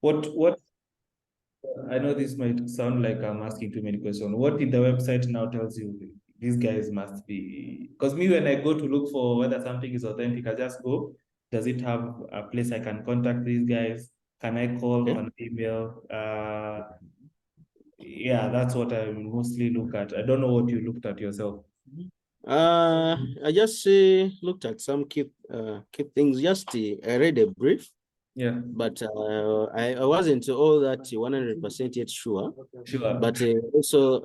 What I know this might sound like I'm asking too many questions. What in the website now tells you these guys must be? Because me, when I go to look for whether something is authentic, I just go, does it have a place I can contact these guys? Can I call, can I email? Yeah, that's what I mostly look at. I don't know what you looked at yourself. I just looked at some key things. Just I read a brief. Yeah. But I wasn't all that 100% yet sure. Sure. But also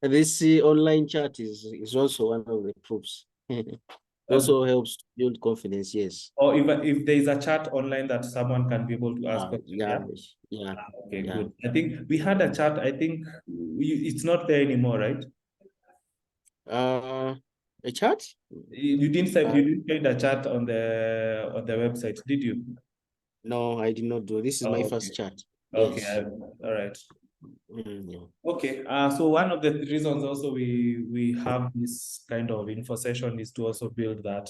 this online chat is also one of the proofs. It also helps to build confidence, yes. Or if there is a chat online that someone can be able to ask questions. Yeah. Okay, good. I think we had a chat. I think it's not there anymore, right? A chat? You didn't say you didn't create a chat on the website, did you? No, I did not do. This is my first chat. Okay, yes. All right. Yeah. Okay, so one of the reasons also we have this kind of info session is to also build that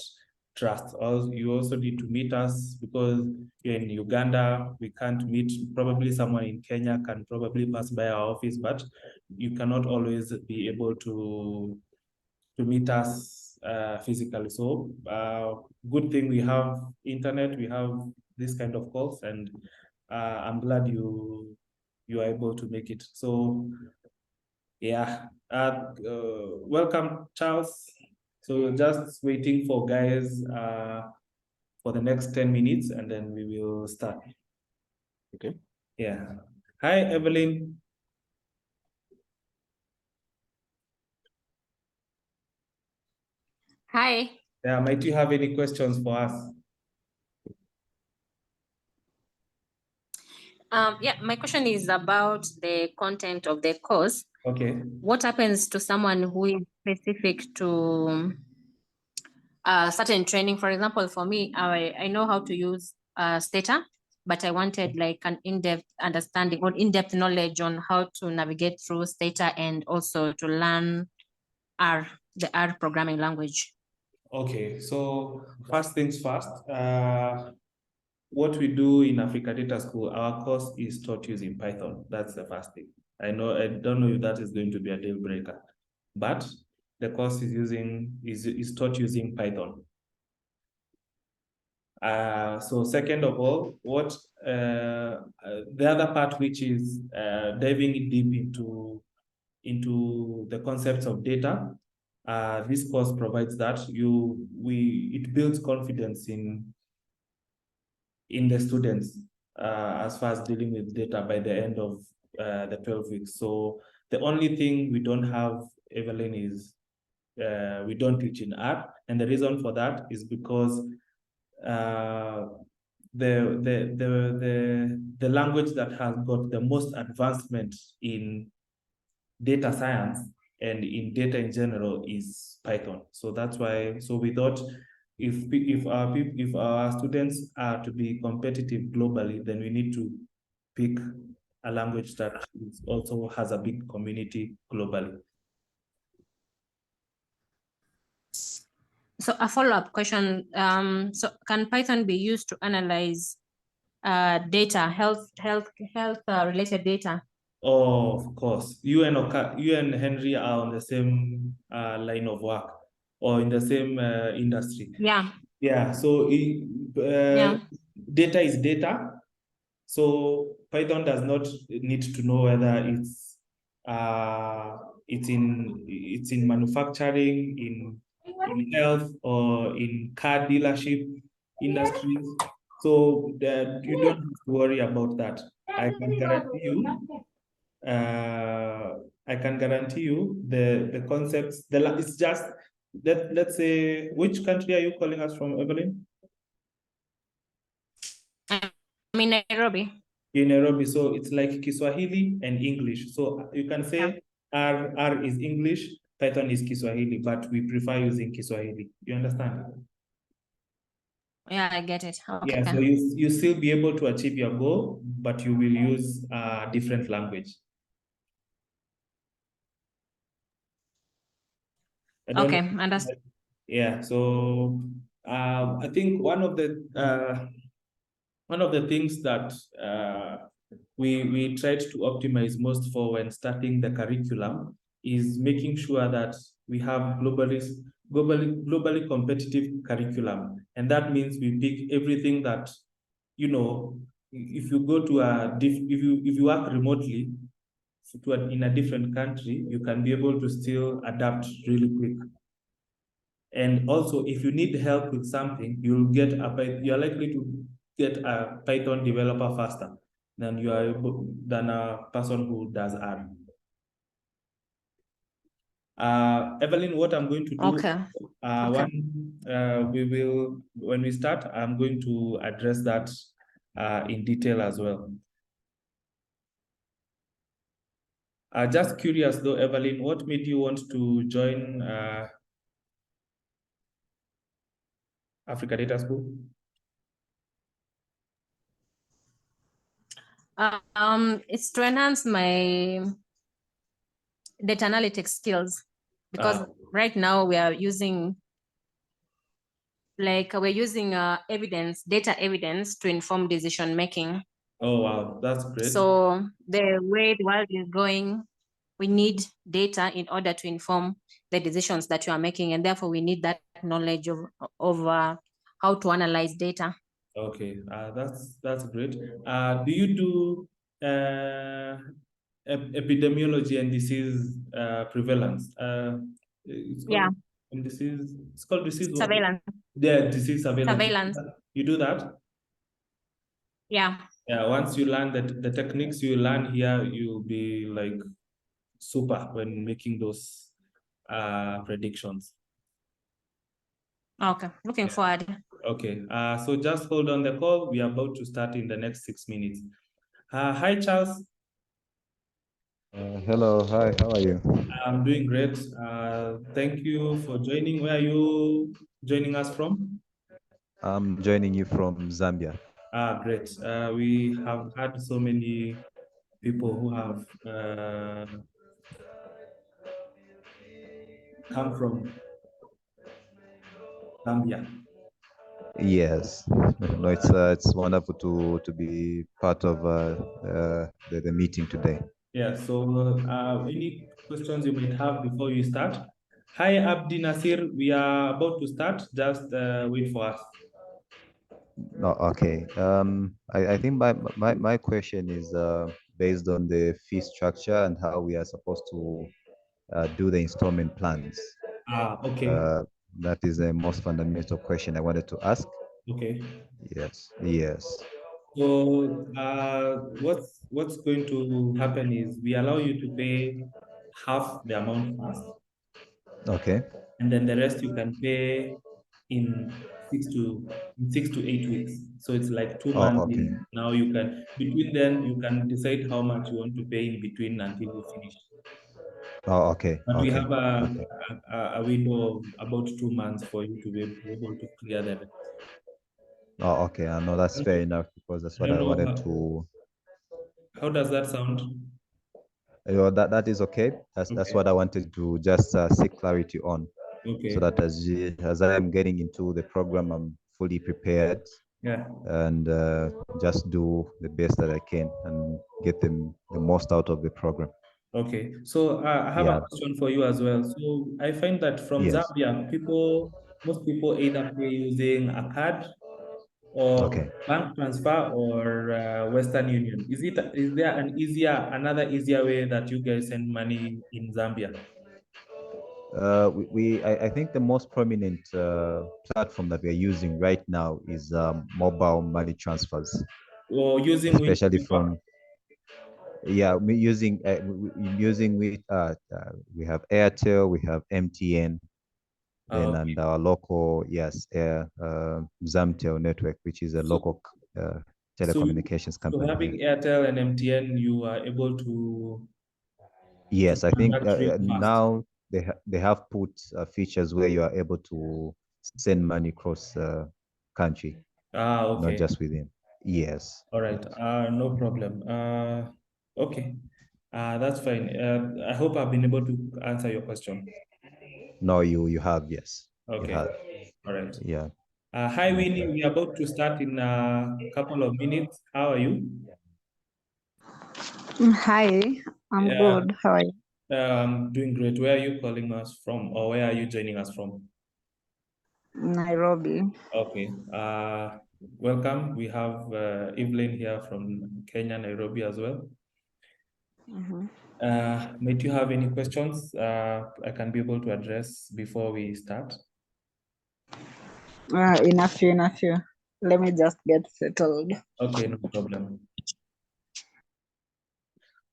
trust. Also, you also need to meet us because in Uganda we can't meet. Probably someone in Kenya can probably pass by our office, but you cannot always be able to meet us physically. So good thing we have internet, we have this kind of calls, and I'm glad you are able to make it. So yeah, welcome, Charles. So just waiting for guys for the next 10 minutes, and then we will start. Okay. Yeah. Hi, Evelyn. Hi. Yeah, might you have any questions for us? Yeah, my question is about the content of the course. Okay. What happens to someone who is specific to certain training? For example, for me, I know how to use Stata, but I wanted like an in-depth understanding or in-depth knowledge on how to navigate through Stata and also to learn the R programming language. Okay, so first things first, what we do in Africa Data School, our course is taught using Python. That's the first thing. I don't know if that is going to be a deal breaker, but the course is taught using Python. So second of all, what the other part, which is diving deep into the concepts of data, this course provides that. It builds confidence in the students as far as dealing with data by the end of the 12 weeks. So the only thing we don't have, Evelyn, is we don't teach in R, and the reason for that is because the language that has got the most advancement in data science and in data in general is Python. So that's why. So we thought if our students are to be competitive globally, then we need to pick a language that also has a big community globally. So a follow-up question. So can Python be used to analyze data, health related data? Oh, of course. You and Henry are on the same line of work or in the same industry. Yeah. Yeah. So data is data. So Python does not need to know whether it's in manufacturing, in health, or in car dealership industries. So that you don't have to worry about that. I can guarantee you the concepts. It's just that, let's say, which country are you calling us from, Evelyn? I'm in Nairobi. In Nairobi, so it's like Kiswahili and English. So you can say R is English, Python is Kiswahili, but we prefer using Kiswahili. You understand? Yeah, I get it. Okay. Yeah, so you still be able to achieve your goal, but you will use a different language. Okay, understand. Yeah, so I think one of the things that we tried to optimize most for when starting the curriculum is making sure that we have globally competitive curriculum. And that means we pick everything that, you know, if you go to if you work remotely in a different country, you can be able to still adapt really quick. And also, if you need help with something, you're likely to get a Python developer faster than a person who does R. Evelyn, what I'm going to do, Okay. Okay. when we start, I'm going to address that in detail as well. Just curious though, Evelyn, what made you want to join Africa Data School? It's to enhance my data analytics skills, because right now we are using data evidence to inform decision making. Oh, wow, that's great. So the way the world is going, we need data in order to inform the decisions that you are making, and therefore we need that knowledge of how to analyze data. Okay, that's great. Do you do epidemiology and disease prevalence? It's called, Yeah. it's called disease what? Surveillance. Yeah, disease surveillance. Surveillance. You do that? Yeah. Yeah, once you learn the techniques you learn here, you'll be like super when making those predictions. Okay, looking forward. Okay, so just hold on the call. We are about to start in the next 6 minutes. Hi, Charles. Hello, hi, how are you? I'm doing great. Thank you for joining. Where are you joining us from? I'm joining you from Zambia. Great. We have had so many people who have come from Zambia. Yes, no, it's wonderful to be part of the meeting today. Yeah, so any questions you might have before you start? Hi, Abdi Nasir. We are about to start. Just wait for us. No, okay. I think my question is based on the fee structure and how we are supposed to do the installment plans. Okay. That is the most fundamental question I wanted to ask. Okay. Yes, yes. So what's going to happen is we allow you to pay half the amount first, Okay. and then the rest you can pay in 6 to 8 weeks. So it's like 2 months. Oh, okay. Now you can between then you can decide how much you want to pay in between until you finish. Oh, okay. But we Okay. have Okay. a window of about 2 months for you to be able to clear the rest. Oh, okay. I know that's fair enough because that's I what don't I know wanted to. how does that sound? That is okay. That's Okay. what I wanted to just seek clarity on, so Okay. that as I am getting into the program, I'm fully prepared Yeah. and just do the best that I can and get the most out of the program. Okay, so I have a Yeah. question for you as well. So I find that from Yes. Zambia, most people either pay using a card or Okay. bank transfer or Western Union. Is there another easier way that you guys send money in Zambia? I think the most prominent platform that we are using right now is mobile money transfers, Or using which especially network? from yeah, we have Airtel, we have MTN, then Okay. and our local Zamtel network, which is a So, local so, telecommunications so company having here. Airtel and MTN, you are able to Yes, I think transact really fast. now they have put features where you are able to send money across country, not Okay. just within. Yes. All right. No problem. Okay. That's fine. I hope I've been able to answer your question. No, you have, yes. You Okay. have. All right. Yeah. Hi, Winnie. Okay. We are about to start in a couple of minutes. How are you? Hi, I'm Yeah. good. How are you? I'm doing great. Where are you calling us from, or where are you joining us from? Nairobi. Okay. Welcome. We have Evelyn here from Kenya, Nairobi as well. Mhm. Might you have any questions I can be able to address before we start? Enough. Let me just get settled. Okay, no problem.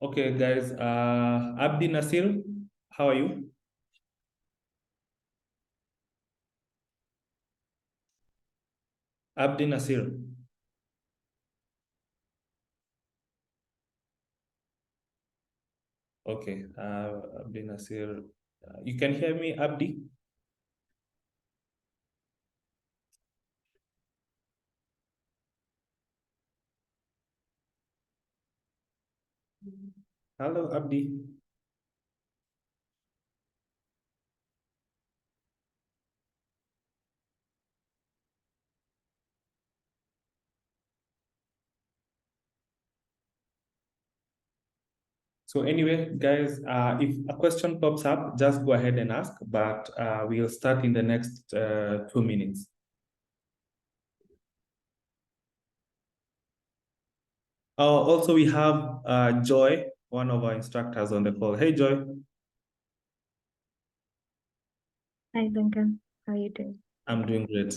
Okay, guys. Abdi Nasir, how are you? Abdi Nasir. Okay, Abdi Nasir. You can hear me, Abdi? Hello, Abdi. So anyway, guys, if a question pops up, just go ahead and ask, but we'll start in the next 2 minutes. Also, we have Joy, one of our instructors on the call. Hey, Joy. Hi, Duncan. How are you doing? I'm doing great.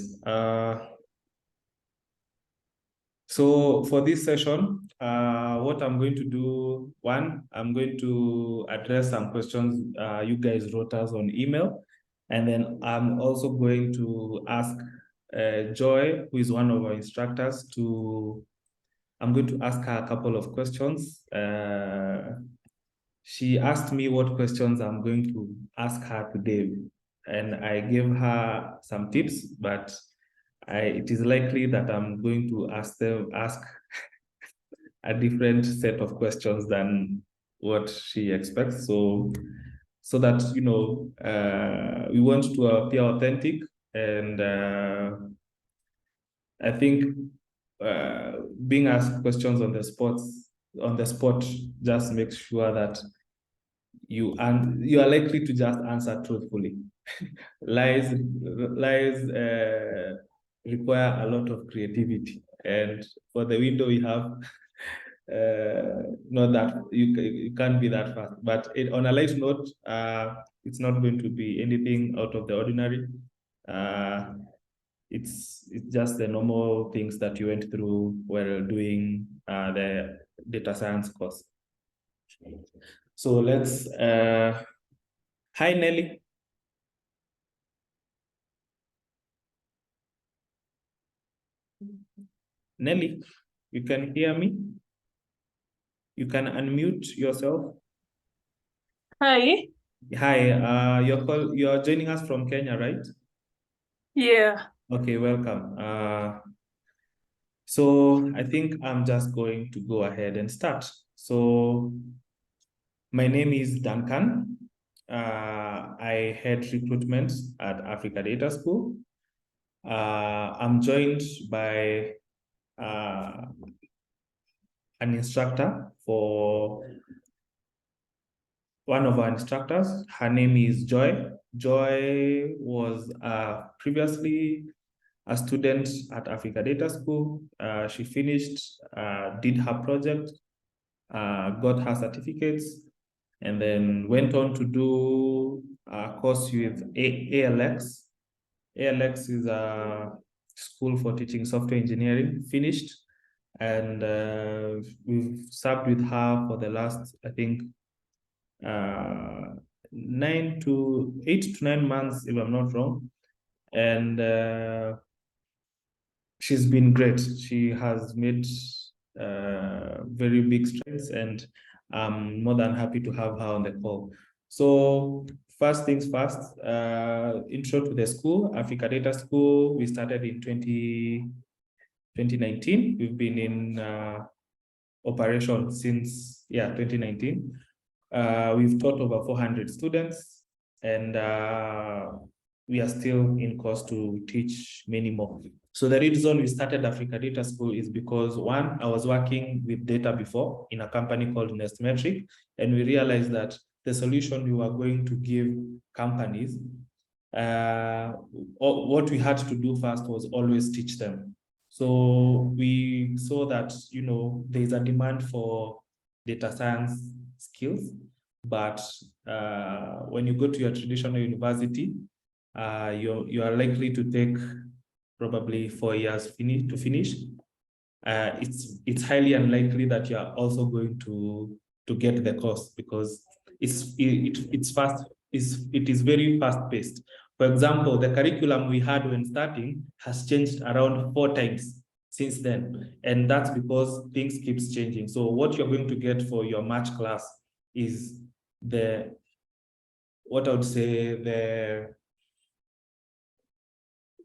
So for this session, what I'm going to do, I'm going to address some questions you guys wrote us on email. And then I'm also going to ask Joy, who is one of our instructors, I'm going to ask her a couple of questions. She asked me what questions I'm going to ask her today. And I gave her some tips, but it is likely that I'm going to ask a different set of questions than what she expects. So that, we want to appear authentic. And I think being asked questions on the spot just makes sure that you are likely to just answer truthfully. Lies require a lot of creativity, and for the window we have, not that you can't be that fast. But on a light note, it's not going to be anything out of the ordinary. It's just the normal things that you went through while doing the data science course. So let's. Hi, Nelly. Nelly, you can hear me? You can unmute yourself. Hi. Hi, you're joining us from Kenya, right? Yeah. Okay, welcome. So I think I'm just going to go ahead and start. So my name is Duncan. I head recruitment at Africa Data School. I'm joined by an instructor for one of our instructors. Her name is Joy. Joy was previously a student at Africa Data School. She finished, did her project, got her certificates, and then went on to do a course with ALX. ALX is a school for teaching software engineering, finished. And we've served with her for the last, I think, 8 to 9 months, if I'm not wrong. And she's been great. She has made very big strides, and I'm more than happy to have her on the call. So first things first, intro to the school, Africa Data School. We started in 2019. We've been in operation since 2019. We've taught over 400 students, and we are still in course to teach many more. So the reason we started Africa Data School is because, one, I was working with data before in a company called Nestmetric, and we realized that the solution we were going to give companies, what we had to do first was always teach them. So we saw that, you know, there is a demand for data science skills, but when you go to your traditional university, you are likely to take probably 4 years to finish. It's highly unlikely that you are also going to get the course, because it is very fast paced. For example, the curriculum we had when starting has changed around 4 times since then, and that's because things keeps changing. So what you're going to get for your March class is what I would say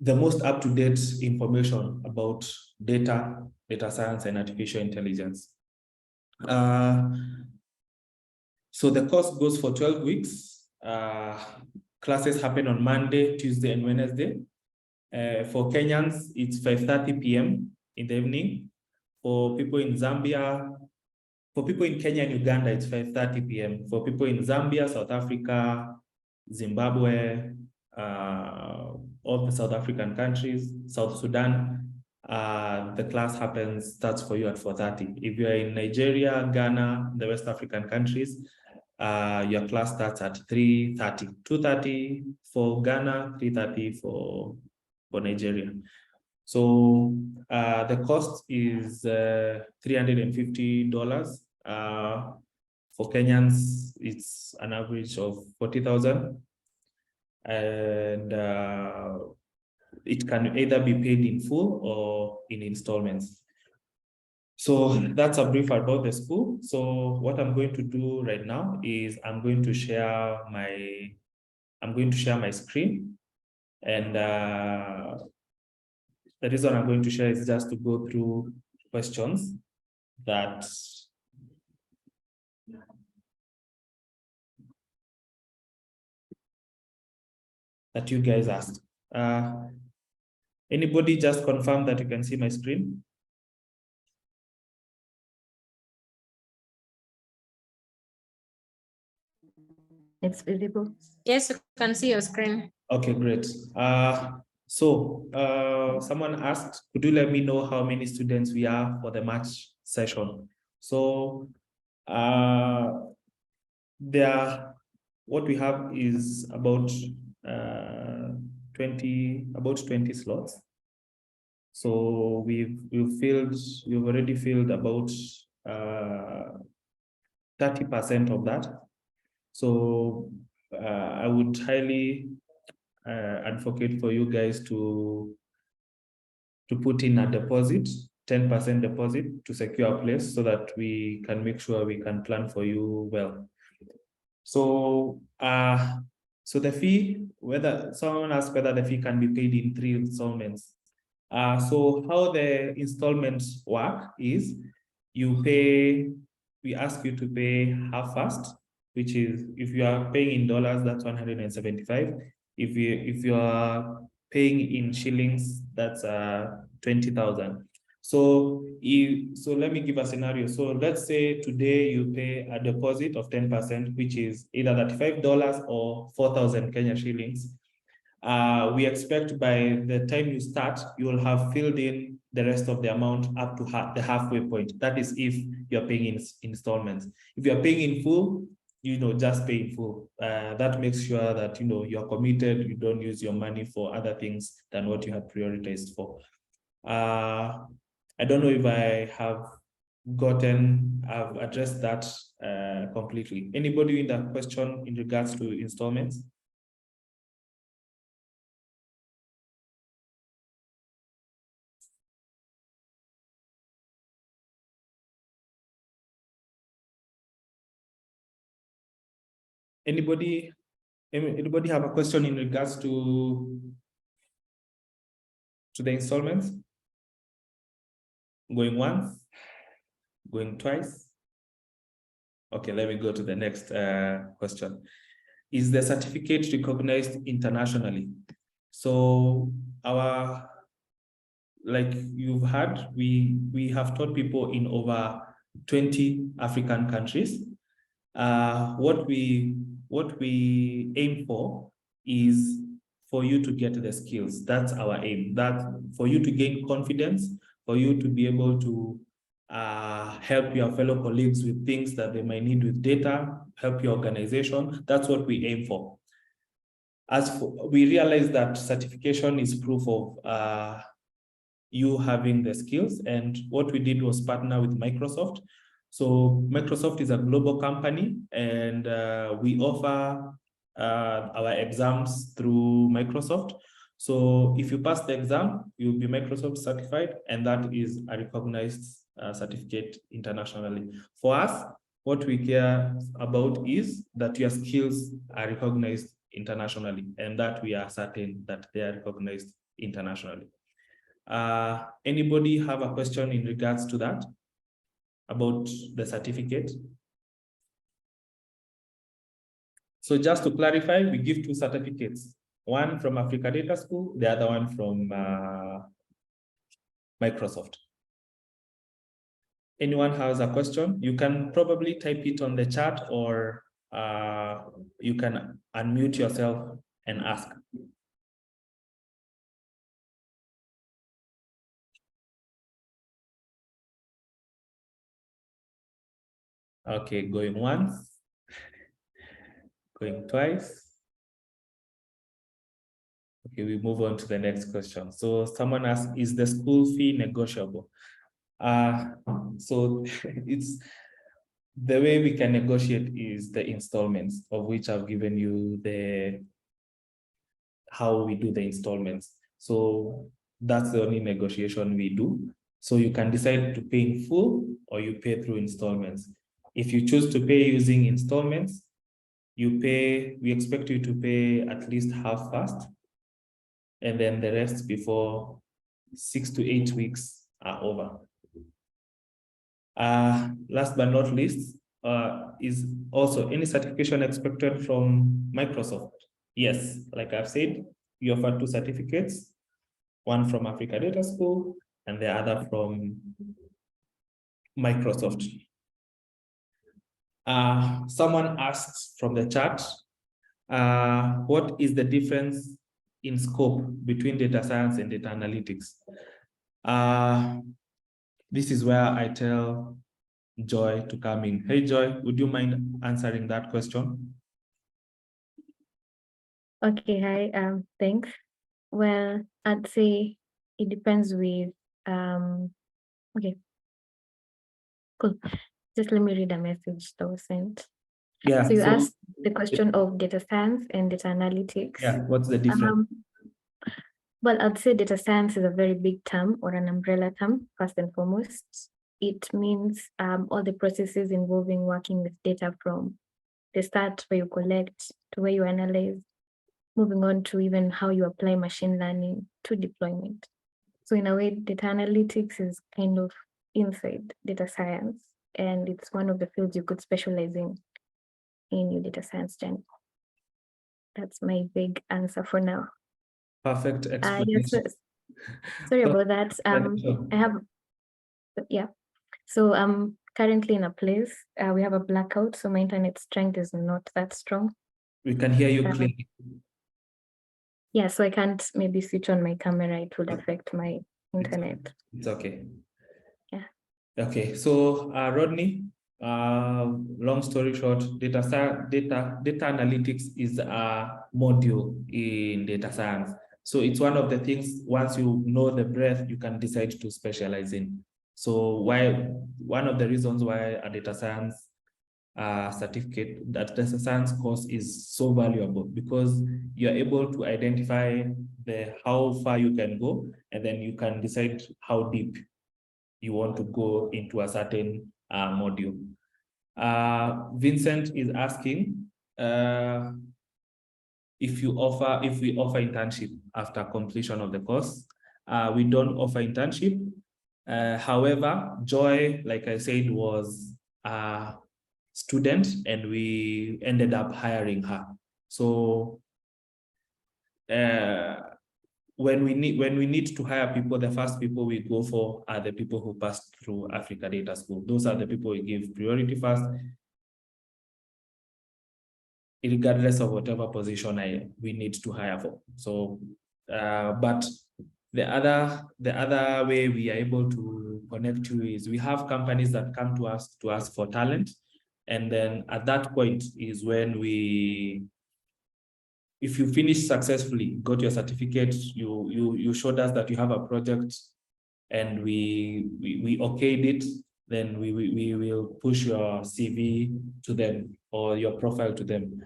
the most up-to-date information about data science, and artificial intelligence. So the course goes for 12 weeks. Classes happen on Monday, Tuesday, and Wednesday. For Kenyans, it's 5:30 p.m. in the evening. For people in Zambia, for people in Kenya and Uganda, it's 5:30 p.m. For people in Zambia, South Africa, Zimbabwe, all the South African countries, South Sudan, the class starts for you at 4:30. If you're in Nigeria, Ghana, the West African countries, your class starts at 3:30. 2:30 for Ghana, 3:30 for Nigeria. So the cost is $350. For Kenyans, it's an average of 40,000. And it can either be paid in full or in installments. So that's a brief about the school. So what I'm going to do right now is I'm going to share my screen, and the reason I'm going to share is just to go through questions that you guys asked. Anybody just confirm that you can see my screen? It's visible. Yes, you can see your screen. Okay, great. So someone asked, could you let me know how many students we are for the March session? So what we have is about 20 slots. So we've already filled about 30% of that. So I would highly advocate for you guys to put in a deposit, 10% deposit, to secure a place, so that we can make sure we can plan for you well. So so the fee, whether someone asked whether the fee can be paid in 3 installments. So how the installments work is we ask you to pay half first, which is, if you are paying in dollars, that's 175. If you are paying in shillings, that's 20,000. So let me give a scenario. So let's say today you pay a deposit of 10%, which is either $35 or 4,000 Kenya shillings. We expect by the time you start, you will have filled in the rest of the amount up to the halfway point. That is if you're paying in installments. If you're paying in full, just pay in full. That makes sure that you're committed, you don't use your money for other things than what you have prioritized for. I don't know if I have I've addressed that completely. Anybody in that question in regards to installments? Anybody have a question in regards to the installments? Going once? Going twice? Okay, let me go to the next question. Is the certificate recognized internationally? So our like you've heard, we have taught people in over 20 African countries. What we aim for is for you to get the skills. That's our aim. That for you to gain confidence, for you to be able to help your fellow colleagues with things that they might need with data, help your organization. That's what we aim for. As for, we realize that certification is proof of you having the skills, and what we did was partner with Microsoft. So Microsoft is a global company, and we offer our exams through Microsoft. So if you pass the exam, you'll be Microsoft certified, and that is a recognized certificate internationally. For us, what we care about is that your skills are recognized internationally, and that we are certain that they are recognized internationally. Anybody have a question in regards to that, about the certificate? So just to clarify, we give 2 certificates, one from Africa Data School, the other one from Microsoft. Anyone has a question? You can probably type it on the chat, or you can unmute yourself and ask. Okay, going once, going twice. Okay, we move on to the next question. So someone asked, is the school fee negotiable? So it's the way we can negotiate is the installments, of which I've given you the how we do the installments. So that's the only negotiation we do. So you can decide to pay in full or you pay through installments. If you choose to pay using installments, we expect you to pay at least half first, and then the rest before 6 to 8 weeks are over. Last but not least, is also any certification expected from Microsoft? Yes, like I've said, we offer 2 certificates, one from Africa Data School and the other from Microsoft. Someone asks from the chat, what is the difference in scope between data science and data analytics? This is where I tell Joy to come in. Hey, Joy, would you mind answering that question? Okay, hi, thanks. Well, I'd say it depends with, okay, cool. Just let me read a message that was sent. Yeah. So you asked the question of data science and data analytics. Yeah, what's the difference? Well, I'd say data science is a very big term or an umbrella term, first and foremost. It means all the processes involving working with data from the start where you collect to where you analyze, moving on to even how you apply machine learning to deployment. So in a way, data analytics is kind of inside data science, and it's one of the fields you could specialize in your data science journey. That's my big answer for now. Perfect explanation. Yes, sorry about that. I have, yeah. So I'm currently in a place, we have a blackout, so my internet strength is not that strong. We can hear you clearly. Yeah, so I can't maybe switch on my camera, it would affect my internet. It's okay. Yeah. Okay, so Rodney, long story short, data analytics is a module in data science. So it's one of the things, once you know the breadth, you can decide to specialize in. So one of the reasons why a data science certificate, that data science course is so valuable, because you're able to identify how far you can go, and then you can decide how deep you want to go into a certain module. Vincent is asking if we offer internship after completion of the course. We don't offer internship. However, Joy, like I said, was a student and we ended up hiring her. So when we need to hire people, the first people we go for are the people who passed through Africa Data School. Those are the people we give priority first, regardless of whatever position we need to hire for. So, but the other way we are able to connect you is we have companies that come to us for talent, and then at that point is when if you finish successfully, got your certificate, you showed us that you have a project, and we okayed it, then we will push your CV to them or your profile to them.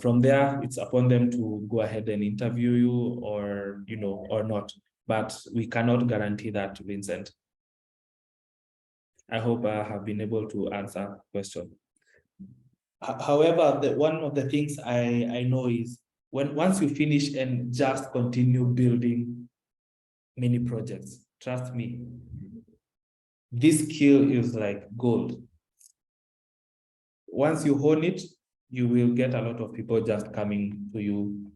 From there, it's upon them to go ahead and interview you, or or not. But we cannot guarantee that, Vincent. I hope I have been able to answer the question. However, one of the things I know is once you finish and just continue building many projects, trust me, this skill is like gold. Once you hone it, you will get a lot of people just coming to you.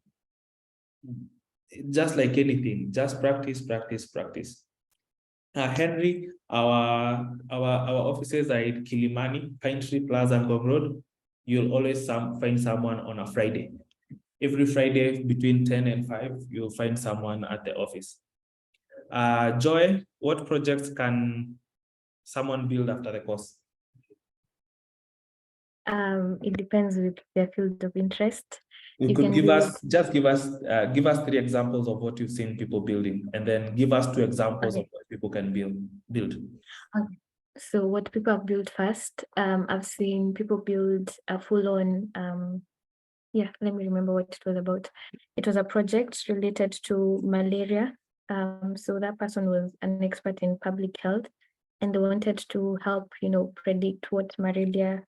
Just like anything, just practice, practice, practice. Henry, our offices are in Kilimani, Pine Tree Plaza, Ngong Road. You'll always find someone on a Friday. Every Friday between 10 and 5, you'll find someone at the office. Joy, what projects can someone build after the course? It depends with their field of interest. You could give us 3 examples of what you've seen people building, and then give us 2 examples of what people can build. Okay. So what people have built first, I've seen people build a full-on, let me remember what it was about. It was a project related to malaria. So that person was an expert in public health, and they wanted to help, predict what malaria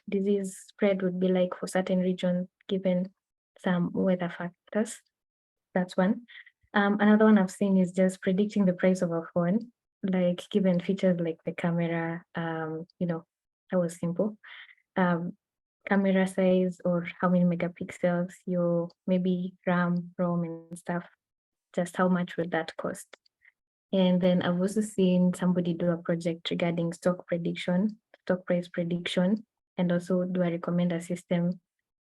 disease spread would be like for certain regions, given some weather factors. That's one. Another one I've seen is just predicting the price of a phone, like given features like the camera, that was simple. Camera size, or how many megapixels, your maybe RAM, ROM and stuff, just how much would that cost? And then I've also seen somebody do a project regarding stock price prediction, and also do I recommend a system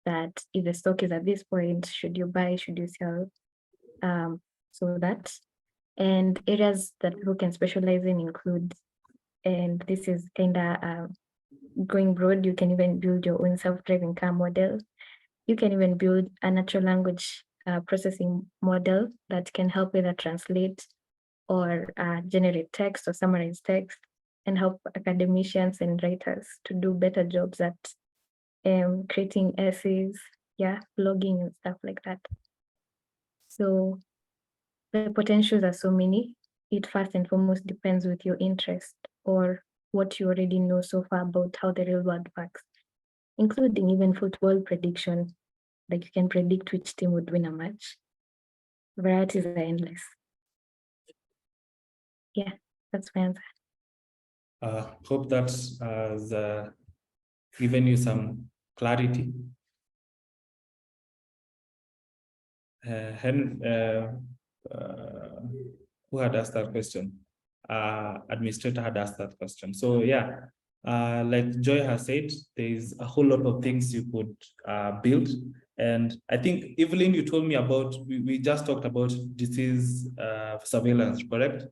that if the stock is at this point, should you buy, should you sell? So that, and areas that people can specialize in include, and this is kind of going broad, you can even build your own self-driving car model. You can even build a natural language processing model that can help either translate or generate text or summarize text, and help academicians and writers to do better jobs at creating essays, blogging and stuff like that. So the potentials are so many. It first and foremost depends with your interest or what you already know so far about how the real world works, including even football prediction. Like you can predict which team would win a match. Varieties are endless. Yeah, that's my answer. Hope that has given you some clarity. Who had asked that question? Administrator had asked that question. So yeah, like Joy has said, there's a whole lot of things you could build. And I think, Evelyn, you told me about, we just talked about disease surveillance, correct?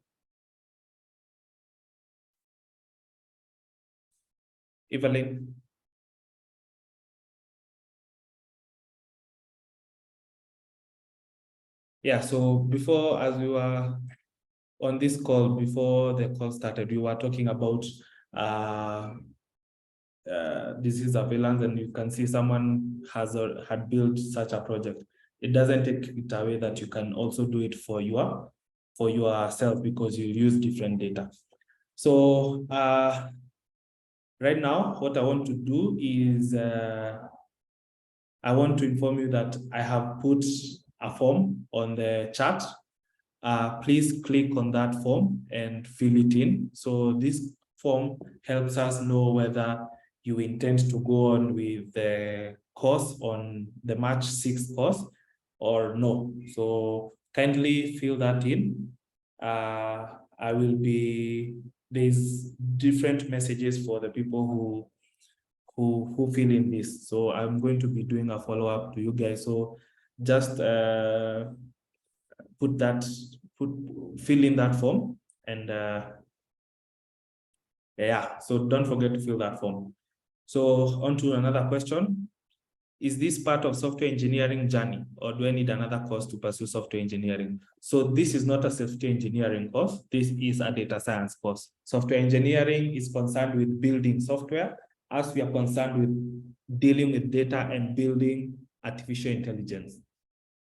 Evelyn? Yeah, so before, as we were on this call, before the call started, we were talking about disease surveillance, and you can see someone had built such a project. It doesn't take it away that you can also do it for yourself, because you use different data. So right now, what I want to do is I want to inform you that I have put a form on the chat. Please click on that form and fill it in. So this form helps us know whether you intend to go on with the course on the March 6th course or no. So kindly fill that in. There's different messages for the people who fill in this. So I'm going to be doing a follow-up to you guys. So just fill in that form, and yeah, so don't forget to fill that form. So on to another question. Is this part of software engineering journey, or do I need another course to pursue software engineering? So this is not a software engineering course. This is a data science course. Software engineering is concerned with building software, as we are concerned with dealing with data and building artificial intelligence.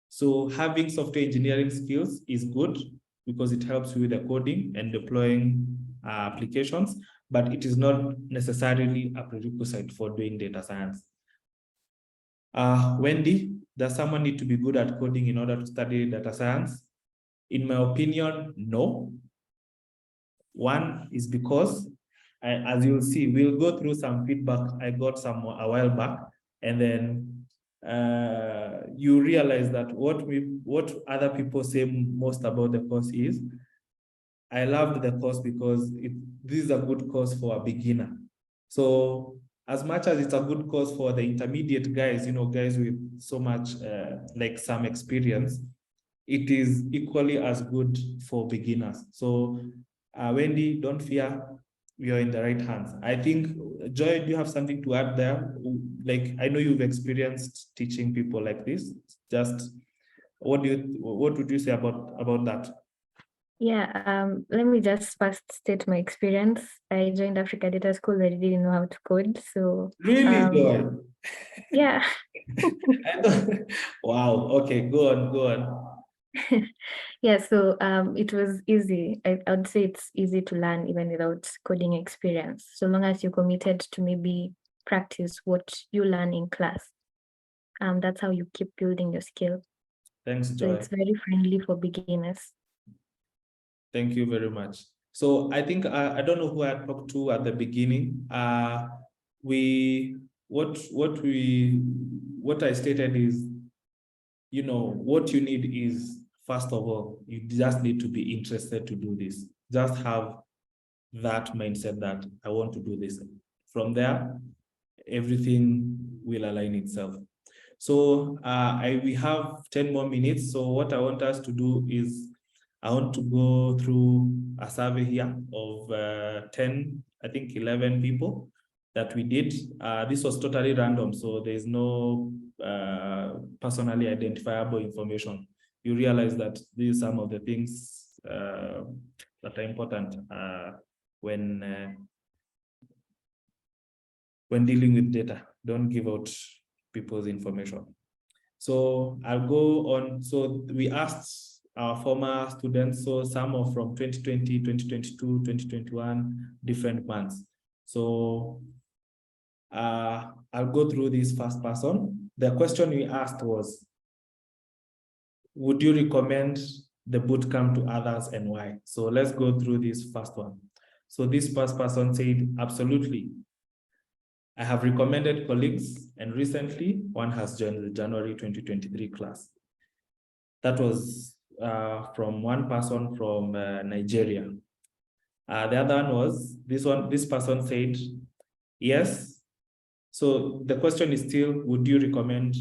So having software engineering skills is good because it helps you with the coding and deploying applications, but it is not necessarily a prerequisite for doing data science. Wendy, does someone need to be good at coding in order to study data science? In my opinion, no. One is because, as you'll see, we'll go through some feedback I got a while back, and then you realize that what other people say most about the course is, I loved the course because this is a good course for a beginner. So as much as it's a good course for the intermediate guys, guys with so much like some experience, it is equally as good for beginners. So Wendy, don't fear, you're in the right hands. I think, Joy, do you have something to add there? Like, I know you've experienced teaching people like this. Just what would you say about that? Yeah, let me just first state my experience. I joined Africa Data School, but I didn't know how to code. So really, Joy? Yeah. Wow. Okay, go on. Yeah, so it was easy. I would say it's easy to learn even without coding experience, so long as you're committed to maybe practice what you learn in class. That's how you keep building your skill. Thanks, Joy. So it's very friendly for beginners. Thank you very much. So I think I don't know who I talked to at the beginning. What I stated is, what you need is, first of all, you just need to be interested to do this. Just have that mindset that I want to do this. From there, everything will align itself. So we have 10 more minutes. So what I want us to do is, I want to go through a survey here of 11 people that we did. This was totally random, so there's no personally identifiable information. You realize that these are some of the things that are important when dealing with data. Don't give out people's information. So I'll go on. So we asked our former students, so some are from 2020, 2022, 2021, different months. So I'll go through this first person. The question we asked was, would you recommend the bootcamp to others and why? So let's go through this first one. So this first person said, absolutely. I have recommended colleagues, and recently one has joined the January 2023 class. That was from one person from Nigeria. The other one was, this person said, yes. So the question is still, would you recommend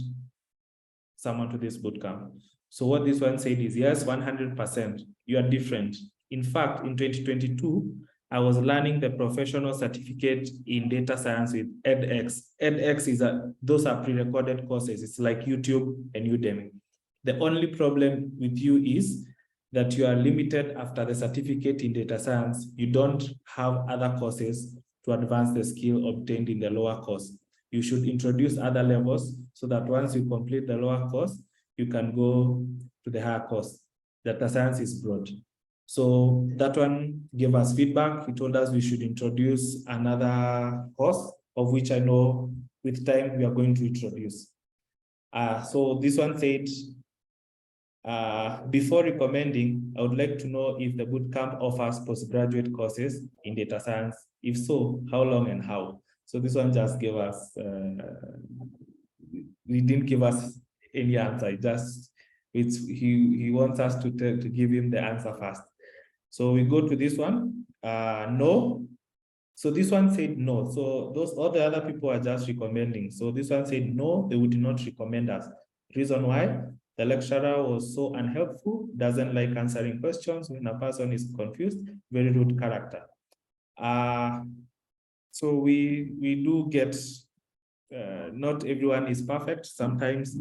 someone to this bootcamp? So what this one said is, yes, 100%, you are different. In fact, in 2022, I was learning the professional certificate in data science with edX. edX those are pre-recorded courses. It's like YouTube and Udemy. The only problem with you is that you are limited after the certificate in data science. You don't have other courses to advance the skill obtained in the lower course. You should introduce other levels so that once you complete the lower course, you can go to the higher course. Data science is broad. So that one gave us feedback. He told us we should introduce another course, of which I know with time we are going to introduce. So this one said, before recommending, I would like to know if the bootcamp offers postgraduate courses in data science. If so, how long and how? So this one just gave us, we didn't give us any answer. We he wants us to give him the answer first. So we go to this one, no. So this one said no. So all the other people are just recommending. So this one said no, they would not recommend us. Reason why? The lecturer was so unhelpful, doesn't like answering questions when a person is confused, very rude character. So we do get, not everyone is perfect. Sometimes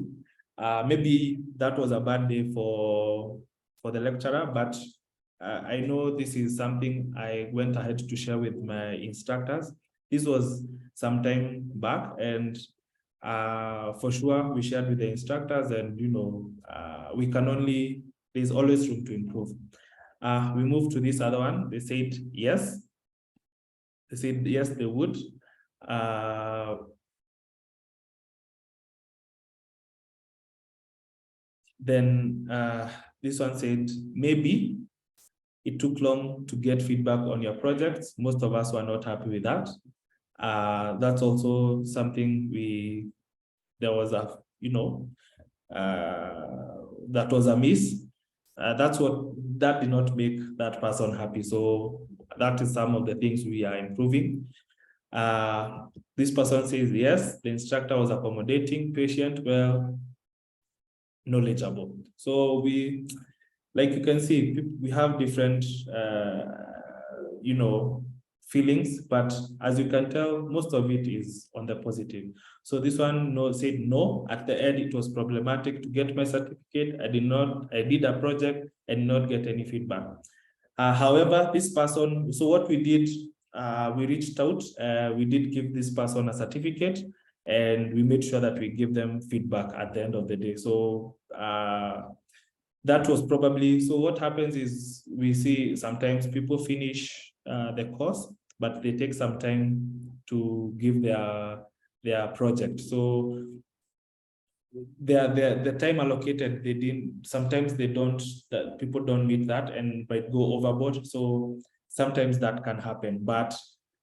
maybe that was a bad day for the lecturer, but I know this is something I went ahead to share with my instructors. This was some time back, and for sure we shared with the instructors, and we can only, there's always room to improve. We moved to this other one. They said yes. They said yes, they would. Then this one said maybe it took long to get feedback on your projects. Most of us were not happy with that. That's also something there was a, that was a miss. That did not make that person happy. So that is some of the things we are improving. This person says yes, the instructor was accommodating, patient, well, knowledgeable. So we, like you can see, we have different, feelings, but as you can tell, most of it is on the positive. So this one said no. At the end, it was problematic to get my certificate. I did a project and not get any feedback. However, this person, so what we did, we reached out, we did give this person a certificate, and we made sure that we give them feedback at the end of the day. So that was probably, so what happens is we see sometimes people finish the course, but they take some time to give their project. So the time allocated, sometimes people don't meet that and might go overboard. So sometimes that can happen. But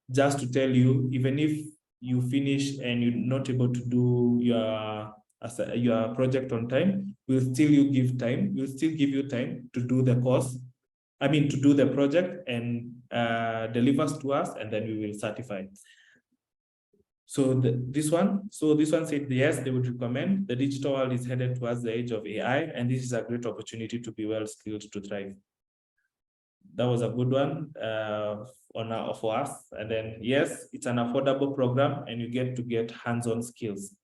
just to tell you, even if you finish and you're not able to do your project on time, we'll still give you time to do the course. I mean, to do the project and delivers to us, and then we will certify. So this one said yes, they would recommend. The digital world is headed towards the age of AI, and this is a great opportunity to be well skilled to thrive. That was a good one for us. And then yes, it's an affordable program, and you get hands-on skills.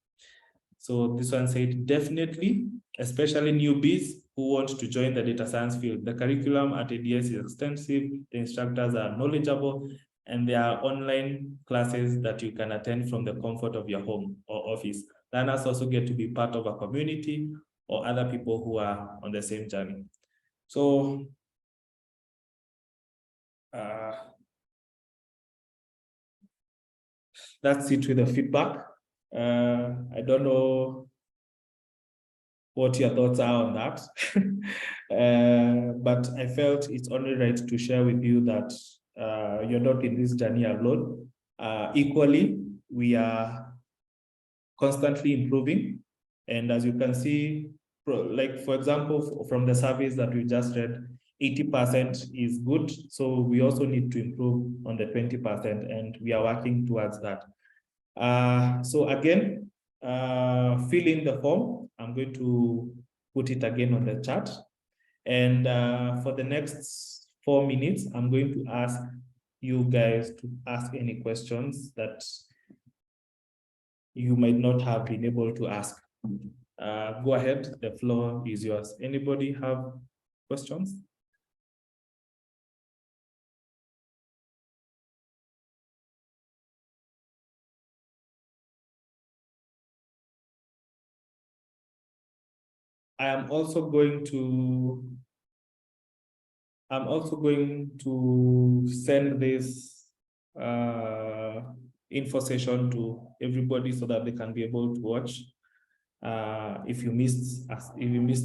So this one said definitely, especially newbies who want to join the data science field. The curriculum at ADS is extensive, the instructors are knowledgeable, and there are online classes that you can attend from the comfort of your home or office. Learners also get to be part of a community or other people who are on the same journey. So that's it with the feedback. I don't know what your thoughts are on that. But I felt it's only right to share with you that you're not in this journey alone. Equally, we are constantly improving. And as you can see, like for example, from the surveys that we just read, 80% is good. So we also need to improve on the 20%, and we are working towards that. So again, fill in the form. I'm going to put it again on the chat. And for the next 4 minutes, I'm going to ask you guys to ask any questions that you might not have been able to ask. Go ahead, the floor is yours. Anybody have questions? I'm also going to send this info session to everybody so that they can be able to watch if you missed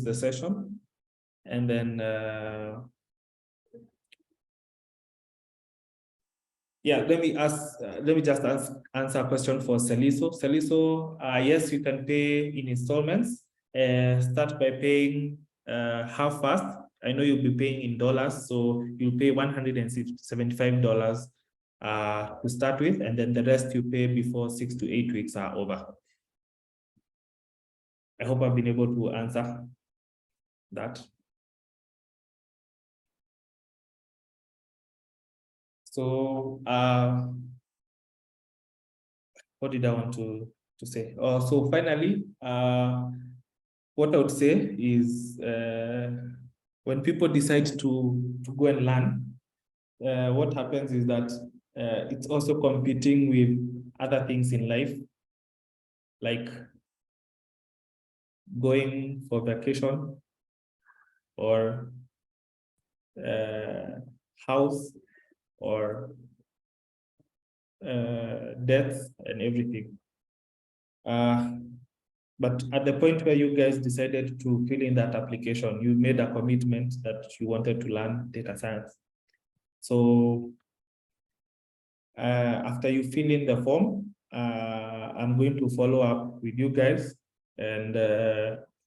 the session. And then yeah, let me just answer a question for Seliso. Seliso, yes, you can pay in installments. Start by paying how fast. I know you'll be paying in dollars, so you'll pay $175 to start with, and then the rest you pay before 6 to 8 weeks are over. I hope I've been able to answer that. So what did I want to say? So finally, what I would say is when people decide to go and learn, what happens is that it's also competing with other things in life, like going for vacation or house or death and everything. But at the point where you guys decided to fill in that application, you made a commitment that you wanted to learn data science. So after you fill in the form, I'm going to follow up with you guys, and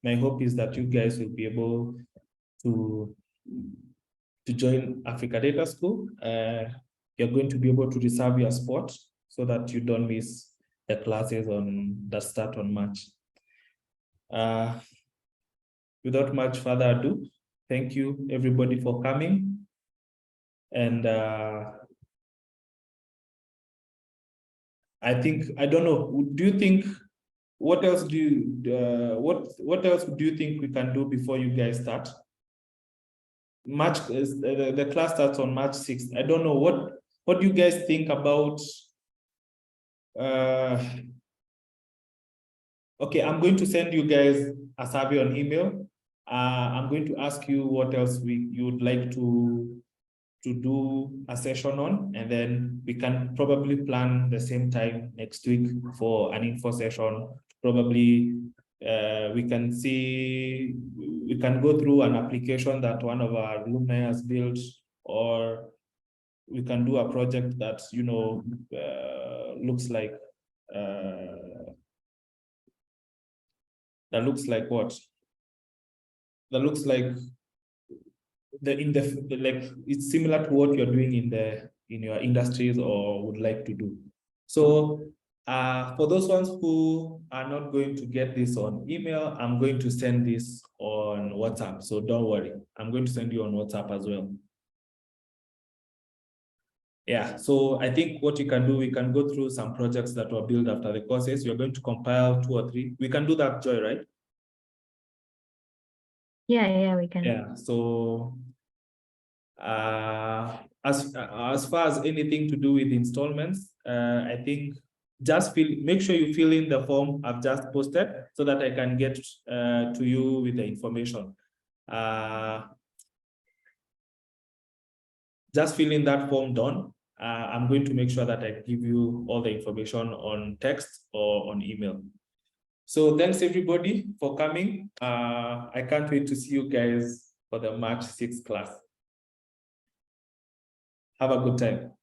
my hope is that you guys will be able to join Africa Data School. You're going to be able to reserve your spot so that you don't miss the classes that start on March. Without much further ado, thank you everybody for coming. And I don't know, do you think, what else do you, what else do you think we can do before you guys start? March, the class starts on March 6th. I don't know, what do you guys think about, okay, I'm going to send you guys a survey on email. I'm going to ask you what else you would like to do a session on, and then we can probably plan the same time next week for an info session. Probably we can go through an application that one of our alumni has built, or we can do a project that, you know, looks like what? That looks like like it's similar to what you're doing in your industries or would like to do. So for those ones who are not going to get this on email, I'm going to send this on WhatsApp. So don't worry, I'm going to send you on WhatsApp as well. Yeah, so I think what you can do, we can go through some projects that were built after the courses. You're going to compile 2 or 3. We can do that, Joy, right? Yeah, we can. Yeah, so as far as anything to do with installments, I think just make sure you fill in the form I've just posted so that I can get to you with the information. Just fill in that form done. I'm going to make sure that I give you all the information on text or on email. So thanks everybody for coming. I can't wait to see you guys for the March 6th class. Have a good time.